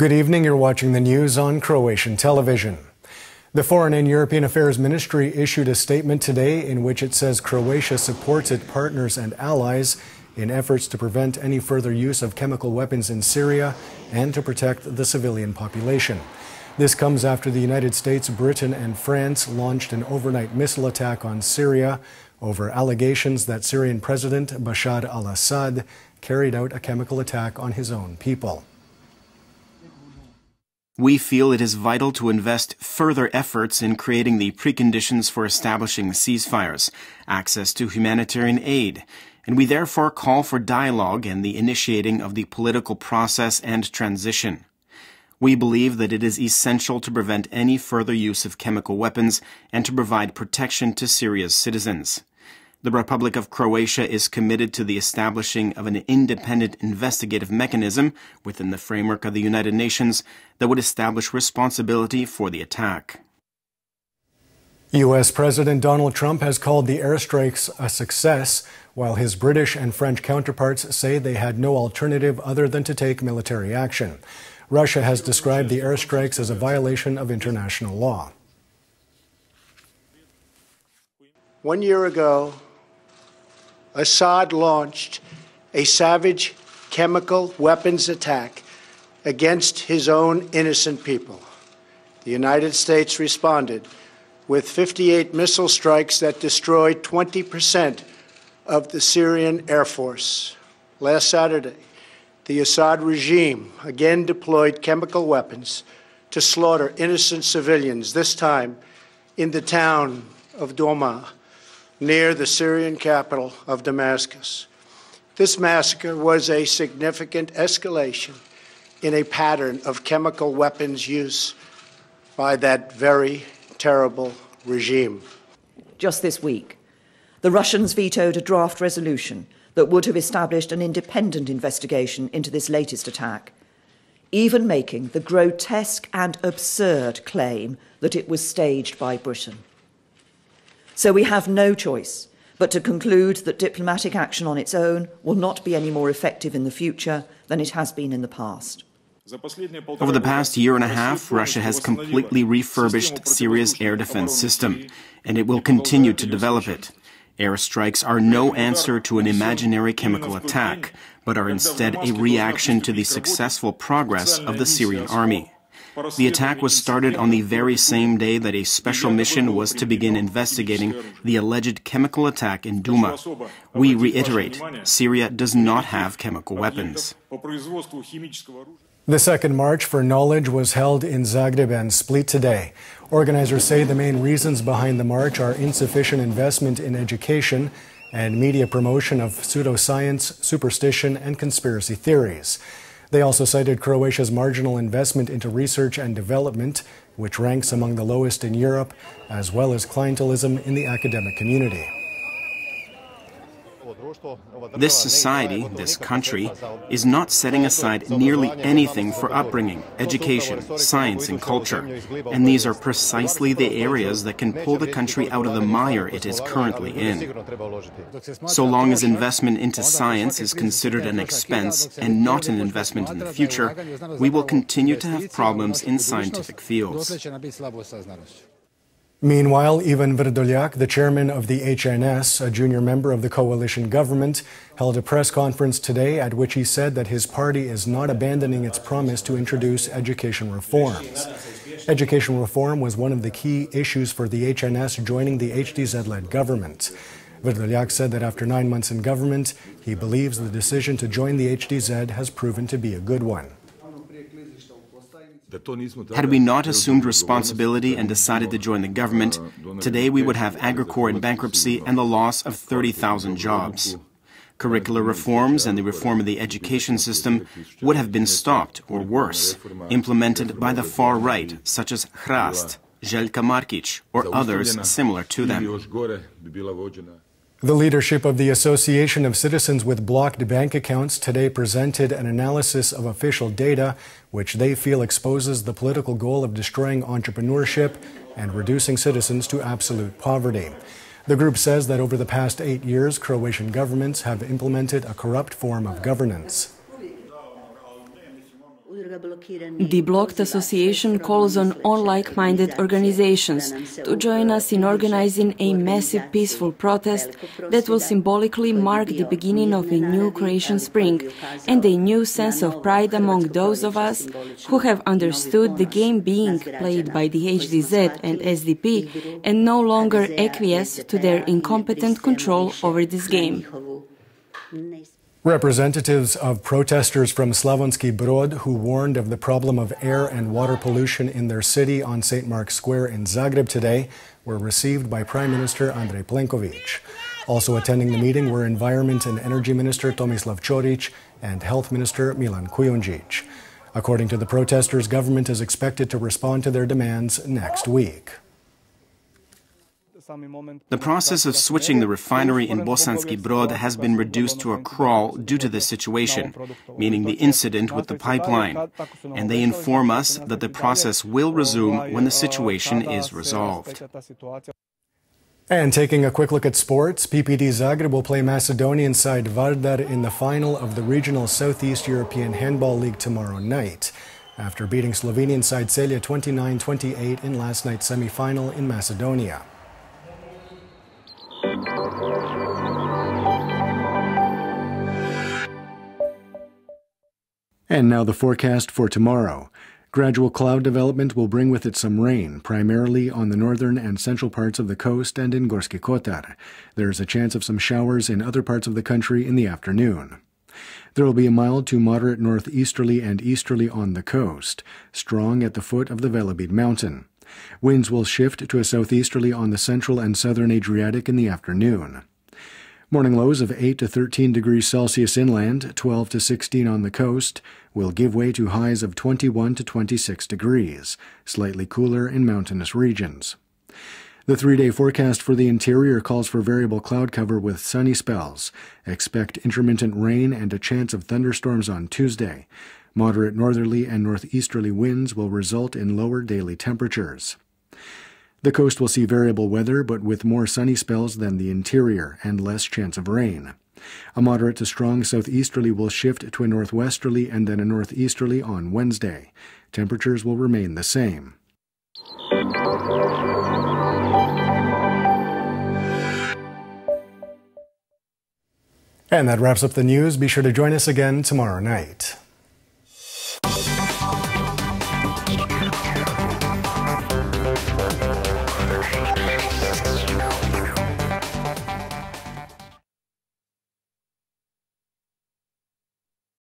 Good evening, you're watching the news on Croatian television. The Foreign and European Affairs Ministry issued a statement today in which it says Croatia supports its partners and allies in efforts to prevent any further use of chemical weapons in Syria and to protect the civilian population. This comes after the United States, Britain and France launched an overnight missile attack on Syria over allegations that Syrian President Bashar al-Assad carried out a chemical attack on his own people. We feel it is vital to invest further efforts in creating the preconditions for establishing ceasefires, access to humanitarian aid, and we therefore call for dialogue and the initiating of the political process and transition. We believe that it is essential to prevent any further use of chemical weapons and to provide protection to Syria's citizens. The Republic of Croatia is committed to the establishing of an independent investigative mechanism within the framework of the United Nations that would establish responsibility for the attack. U.S. President Donald Trump has called the airstrikes a success, while his British and French counterparts say they had no alternative other than to take military action. Russia has described the airstrikes as a violation of international law. 1 year ago, Assad launched a savage chemical weapons attack against his own innocent people. The United States responded with 58 missile strikes that destroyed 20% of the Syrian Air Force. Last Saturday, the Assad regime again deployed chemical weapons to slaughter innocent civilians, this time in the town of Douma, near the Syrian capital of Damascus. This massacre was a significant escalation in a pattern of chemical weapons use by that very terrible regime. Just this week, the Russians vetoed a draft resolution that would have established an independent investigation into this latest attack, even making the grotesque and absurd claim that it was staged by Britain. So we have no choice but to conclude that diplomatic action on its own will not be any more effective in the future than it has been in the past. Over the past year and a half, Russia has completely refurbished Syria's air defense system, and it will continue to develop it. Airstrikes are no answer to an imaginary chemical attack, but are instead a reaction to the successful progress of the Syrian army. The attack was started on the very same day that a special mission was to begin investigating the alleged chemical attack in Douma. We reiterate, Syria does not have chemical weapons. The second March for Knowledge was held in Zagreb and Split today. Organizers say the main reasons behind the march are insufficient investment in education and media promotion of pseudoscience, superstition, and conspiracy theories. They also cited Croatia's marginal investment into research and development, which ranks among the lowest in Europe, as well as clientelism in the academic community. This society, this country, is not setting aside nearly anything for upbringing, education, science, and culture. And these are precisely the areas that can pull the country out of the mire it is currently in. So long as investment into science is considered an expense and not an investment in the future, we will continue to have problems in scientific fields. Meanwhile, Ivan Vrdoljak, the chairman of the HNS, a junior member of the coalition government, held a press conference today at which he said that his party is not abandoning its promise to introduce education reforms. Education reform was one of the key issues for the HNS joining the HDZ-led government. Vrdoljak said that after 9 months in government, he believes the decision to join the HDZ has proven to be a good one. Had we not assumed responsibility and decided to join the government, today we would have Agricor in bankruptcy and the loss of 30,000 jobs. Curricular reforms and the reform of the education system would have been stopped, or worse, implemented by the far right, such as HRT, Željka Markić, or others similar to them. The leadership of the Association of Citizens with Blocked Bank Accounts today presented an analysis of official data which they feel exposes the political goal of destroying entrepreneurship and reducing citizens to absolute poverty. The group says that over the past 8 years, Croatian governments have implemented a corrupt form of governance. The Blocked Association calls on all like-minded organizations to join us in organizing a massive peaceful protest that will symbolically mark the beginning of a new Croatian spring and a new sense of pride among those of us who have understood the game being played by the HDZ and SDP and no longer acquiesce to their incompetent control over this game. Representatives of protesters from Slavonski Brod who warned of the problem of air and water pollution in their city on St. Mark's Square in Zagreb today were received by Prime Minister Andrej Plenković. Also attending the meeting were Environment and Energy Minister Tomislav Ćorić and Health Minister Milan Kujundžić. According to the protesters, government is expected to respond to their demands next week. The process of switching the refinery in Bosanski Brod has been reduced to a crawl due to this situation, meaning the incident with the pipeline, and they inform us that the process will resume when the situation is resolved. And taking a quick look at sports, PPD Zagreb will play Macedonian side Vardar in the final of the regional Southeast European Handball League tomorrow night, after beating Slovenian side Celje 29-28 in last night's semi-final in Macedonia. And now the forecast for tomorrow. Gradual cloud development will bring with it some rain, primarily on the northern and central parts of the coast and in Gorski Kotar. There is a chance of some showers in other parts of the country in the afternoon. There will be a mild to moderate northeasterly and easterly on the coast, strong at the foot of the Velebit mountain. Winds will shift to a southeasterly on the central and southern Adriatic in the afternoon. Morning lows of 8 to 13 degrees Celsius inland, 12 to 16 on the coast, will give way to highs of 21 to 26 degrees, slightly cooler in mountainous regions. The 3-day forecast for the interior calls for variable cloud cover with sunny spells. Expect intermittent rain and a chance of thunderstorms on Tuesday. Moderate northerly and northeasterly winds will result in lower daily temperatures. The coast will see variable weather, but with more sunny spells than the interior and less chance of rain. A moderate to strong southeasterly will shift to a northwesterly and then a northeasterly on Wednesday. Temperatures will remain the same. And that wraps up the news. Be sure to join us again tomorrow night.